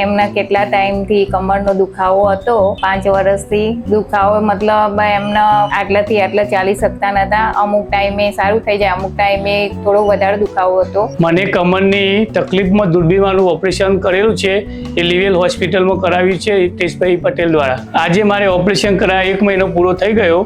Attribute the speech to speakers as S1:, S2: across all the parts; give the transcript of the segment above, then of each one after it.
S1: એમના કેટલા ટાઈમથી કમરનો દુખાવો હતો, 5 વર્ષથી દુખાવો, મતલબ એમના આટલાથી આટલા ચાલી શકતા નતા. અમુક ટાઈમે સારું થઈ જાય, અમુક ટાઈમે થોડો વધારે દુખાવો હતો.
S2: મને કમરની તકલીફમાં દૂરબીનવાળું ઓપરેશન કરેલું છે, એ લીવેલ હોસ્પિટલમાં કરાવ્યું છે હિતેશભાઈ પટેલ દ્વારા. આજે મારે ઓપરેશન કરાયા 1 મહિનો પૂરો થઈ ગયો.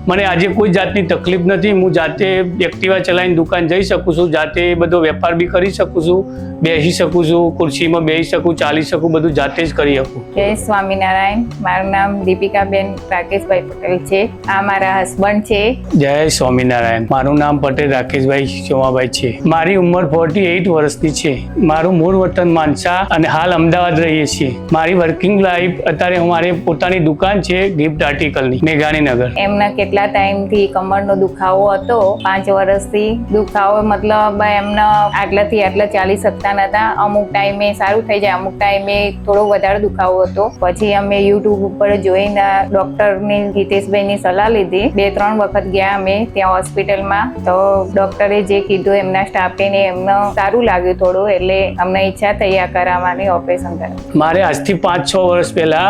S2: મને આજે કોઈ જાતની તકલીફ નથી. હું જાતે એક્ટિવા ચલાવીને દુકાન જઈ શકું છું, જાતે બધો વેપાર બી કરી શકું છું, બેસી શકું છું, ખુરશીમાં બેસી શકું, ચાલી શકું, બધું જાતે જ કરી શકું.
S1: જય સ્વામિનારાયણ. મારું નામ દીપિકાબેન રાકેશભાઈ પટેલ છે. આ મારા હસબન્ડ છે.
S2: જય સ્વામિનારાયણ. મારું નામ પટેલ રાકેશભાઈ ચોમાભાઈ છે. મારી ઉંમર 48 વર્ષની છે. મારું મૂળ વતન માનસા અને હાલ અમદાવાદ રહીએ છીએ. મારી વર્કિંગ લાઈફ અત્યારે મારી પોતાની દુકાન છે ગિફ્ટ આર્ટિકલની, મેઘાણીનગર.
S1: એમના કેટલા ટાઈમથી કમરનો દુખાવો હતો, 5 વર્ષથી દુખાવો, મતલબ એમના આટલાથી આટલા ચાલી શકતા નતા. અમુક ટાઈમે સારું થઈ જાય, અમુક ટાઈમે થોડો વધારે દુખાવો હતો. પછી અમે યુટ્યુબ ઉપર જોઈને ડોક્ટરની હિતેશભાઈની સલાહ લીધી. 2-3 વખત ગયા અમે ત્યાં હોસ્પિટલમાં. તો ડોક્ટરે જે કીધું એમના સ્ટાફે ને એમને સારું લાગ્યું થોડું, એટલે અમને ઈચ્છા થઈ આ કરાવવાની, ઓપરેશન કરવા.
S2: મારે આજથી 5-6 વર્ષ પહેલા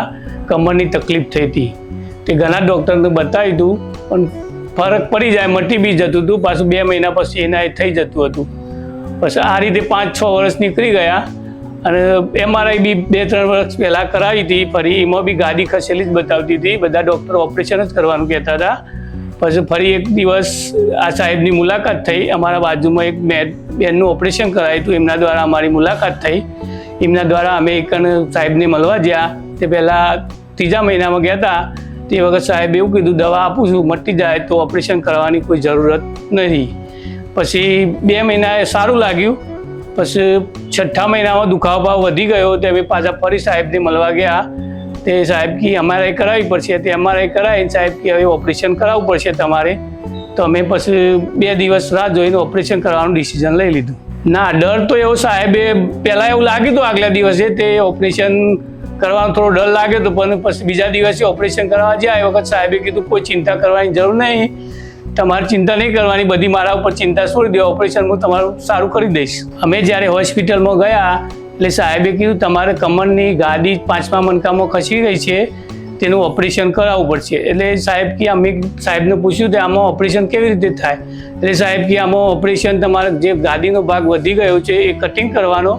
S2: કમરની તકલીફ થઈ હતી. તે ઘણા ડૉક્ટરને બતાવ્યું હતું, પણ ફરક પડી જાય, મટી બી જતું હતું. પાછું 2 મહિના પછી એના એ થઈ જતું હતું. પછી આ રીતે 5-6 વર્ષ નીકળી ગયા. અને MRI બી 2-3 વર્ષ પહેલાં કરાવી હતી. ફરી એમાં બી ગાડી ખસેલી જ બતાવતી હતી. બધા ડૉક્ટર ઓપરેશન જ કરવાનું કહેતા હતા. પછી ફરી એક દિવસ આ સાહેબની મુલાકાત થઈ. અમારા બાજુમાં એક બેનનું ઓપરેશન કરાયું હતું, એમના દ્વારા અમારી મુલાકાત થઈ. એમના દ્વારા અમે એક સાહેબને મળવા ગયા. તે પહેલાં 3જા મહિનામાં ગયા હતા. તે વખત સાહેબ એવું કીધું, દવા આપું છું, મટી જાય તો ઓપરેશન કરવાની કોઈ જરૂરત નથી. પછી 2 મહિના સારું લાગ્યું. પછી 6થા મહિનામાં દુખાવો ભાવ વધી ગયો. તે અમે પાછા ફરી સાહેબને મળવા ગયા. તે સાહેબ કે MRI કરાવવી પડશે. તે MRI કરાવીને સાહેબ કે હવે ઓપરેશન કરાવવું પડશે તમારે. તો અમે પછી 2 દિવસ રાહ જોઈને ઓપરેશન કરવાનું ડિસિઝન લઈ લીધું. ના, ડર તો એવો સાહેબે પહેલાં એવું લાગ્યું હતું આગલા દિવસે તે ઓપરેશન કરવાનો થોડો ડર લાગ્યો હતો, પણ પછી બીજા દિવસે ઓપરેશન કરવા ગયા એ વખત સાહેબે કીધું કોઈ ચિંતા કરવાની જરૂર નહીં, તમારે ચિંતા નહીં કરવાની, બધી મારા ઉપર ચિંતા છોડી દો, ઓપરેશન હું તમારું સારું કરી દઈશ. અમે જ્યારે હોસ્પિટલમાં ગયા એટલે સાહેબે કીધું તમારે કમરની ગાદી 5મા મણકામાં ખસી ગઈ છે, તેનું ઓપરેશન કરાવવું પડશે. એટલે સાહેબ કે અમે સાહેબને પૂછ્યું કે આમાં ઓપરેશન કેવી રીતે થાય. એટલે સાહેબ કે આમાં ઓપરેશન તમારે જે ગાદીનો ભાગ વધી ગયો છે એ કટિંગ કરવાનો.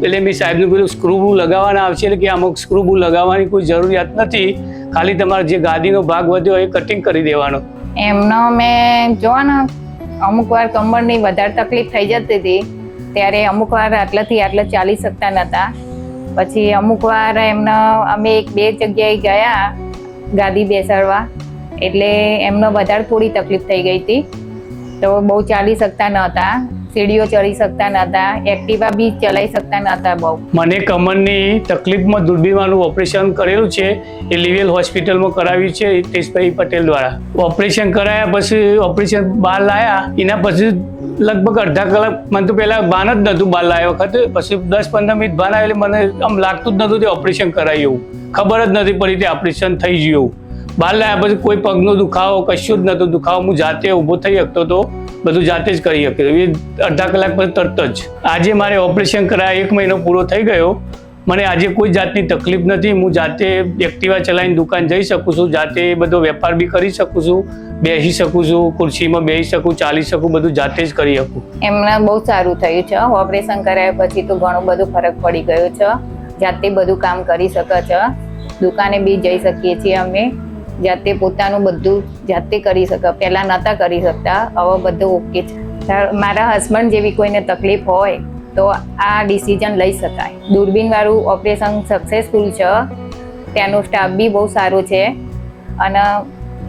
S2: એટલે મેં સાહેબનું પેલું સ્ક્રૂ લગાવવાના આવશે. એટલે કે આમાં સ્ક્રૂ લગાવવાની કોઈ જરૂરિયાત નથી, ખાલી તમારે જે ગાદીનો ભાગ વધ્યો એ કટિંગ કરી દેવાનો.
S1: એમનો મેં જોવાના અમુક વાર કમરની વધારે તકલીફ થઈ જતી હતી, ત્યારે અમુક વાર આટલાથી આટલા ચાલી શકતા નતા. પછી અમુક વાર એમનો અમે 1-2 જગ્યાએ ગયા ગાદી બેસાડવા, એટલે એમનો વધારે થોડી તકલીફ થઈ ગઈ હતી. તો બહુ ચાલી શકતા નહોતા, સીડીઓ ચડી શકતા નહોતા, એક્ટિવા બી ચલાવી શકતા નહોતા બહુ. મને
S2: કમરની તકલીફમાં દૂરબીનવાળું ઓપરેશન કરેલું છે, એ લીવેલ હોસ્પિટલમાં કરાવ્યું છે હિતેશભાઈ પટેલ દ્વારા. ઓપરેશન કરાયા પછી ઓપરેશન બહાર લાવ્યા. એના પછી લગભગ અડધા કલાક, મને તો પહેલાં ભાન જ નહોતું બહાર લાવ્યા વખતે. પછી 10-15 મિનિટ ભાન આવે એટલે મને આમ લાગતું જ નહોતું તે ઓપરેશન કરાયું એવું, ખબર જ નથી પડી તે ઓપરેશન થઈ ગયું એવું. બહાર લાવ્યા પછી કોઈ પગનો દુખાવો, કશું જ નહોતું દુખાવો. હું જાતે ઊભો થઈ શકતો હતો, બધું જાતે જ કરી શકતો. એ અડધા કલાક પછી તરત જ. આજે મારે ઓપરેશન કરાયા 1 મહિનો પૂરો થઈ ગયો. મને આજે કોઈ જાતની તકલીફ નથી. હું જાતે એક્ટિવા ચલાવીને દુકાન જઈ શકું છું, જાતે બધો વેપાર બી કરી શકું છું, બેસી શકું છું, ખુરશીમાં બેસી શકું, ચાલી શકું, બધું જાતે જ કરી શકું.
S1: એમને બહુ સારું થયું છે. ઓપરેશન કરાયા પછી તો ઘણું બધું ફરક પડી ગયો છે. જાતે બધું કામ કરી શકે છે, દુકાને બી જઈ શકીએ છીએ અમે, જાતે પોતાનું બધું જાતે કરી શકે. પહેલાં નહોતા કરી શકતા, હવે બધું ઓકે છે. મારા હસબન્ડ જેવી કોઈને તકલીફ હોય તો આ ડિસિઝન લઈ શકાય. દૂરબીનવાળું ઓપરેશન સક્સેસફુલ છે. ત્યાંનો સ્ટાફ બી બહુ સારો છે. અને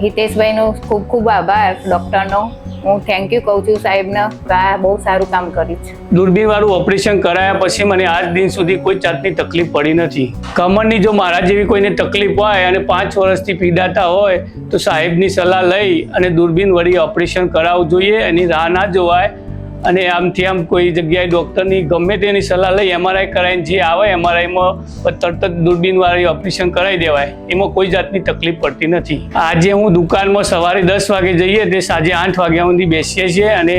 S1: હિતેશભાઈનો ખૂબ ખૂબ આભાર ડૉક્ટરનો. હું થેન્ક યુ કહું છું સાહેબને, આ બહુ સારું કામ કર્યું છે.
S2: દૂરબીનવાળું ઓપરેશન કરાયા પછી મને આજ દિન સુધી કોઈ જાતની તકલીફ પડી નથી. કમરની જો મારા જેવી કોઈને તકલીફ હોય અને 5 વર્ષથી પીડાતા હોય તો સાહેબની સલાહ લઈ અને દૂરબીન વળી ઓપરેશન કરાવવું જોઈએ. એની રાહ ના જોવાય. અને આમથી આમ કોઈ જગ્યાએ ડૉક્ટરની ગમે તેની સલાહ લઈ MRI કરાવીને જે આવે MRIમાં તરત જ દૂરબીનવાળી ઓપરેશન કરાવી દેવાય. એમાં કોઈ જાતની તકલીફ પડતી નથી. આજે હું દુકાનમાં સવારે 10 વાગે જઈએ તે સાંજે 8 વાગ્યા સુધી બેસીએ છીએ અને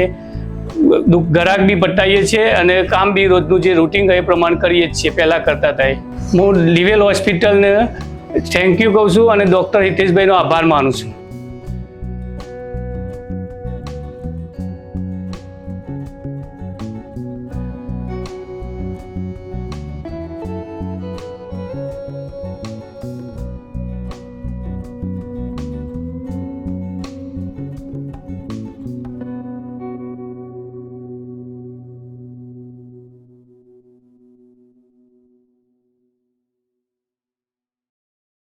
S2: ગ્રાહક બી પટાઈએ છીએ અને કામ બી રોજનું જે રૂટીન એ પ્રમાણે કરીએ જ છીએ પહેલાં કરતા હતા. હું લિવેલ હોસ્પિટલને થેન્ક યુ કહું છું અને ડૉક્ટર હિતેશભાઈનો આભાર માનું છું.